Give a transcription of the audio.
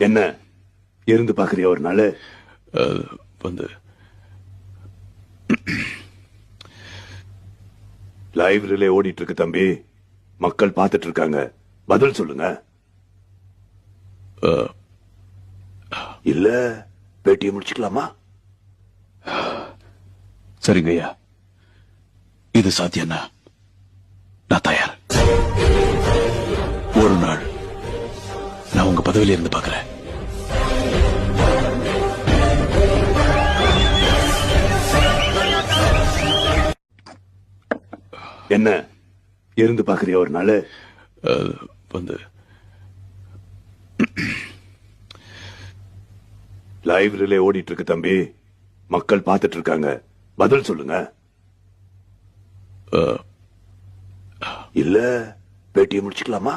என்ன இருந்து பாக்குறியா ஒரு நாள்? வந்து லைவ் ரிலே ஓடிட்டு இருக்கு தம்பி. மக்கள் பார்த்துட்டு இருக்காங்க. பதில் சொல்லுங்க. இல்ல பேட்டியை முடிச்சுக்கலாமா? சரிங்க ஐயா, இது சாத்தியம்னா நான் தயார். ஒரு நாள் நான் உங்க பதவியில இருந்து பார்க்கிறேன். என்ன இருந்து பாக்குறியா ஒரு நாள்? வந்து லைவ் ரிலே ஓடிட்டு இருக்கு தம்பி. மக்கள் பார்த்துட்டு இருக்காங்க. பதில் சொல்லுங்க. இல்ல பேட்டியை முடிச்சுக்கலாமா?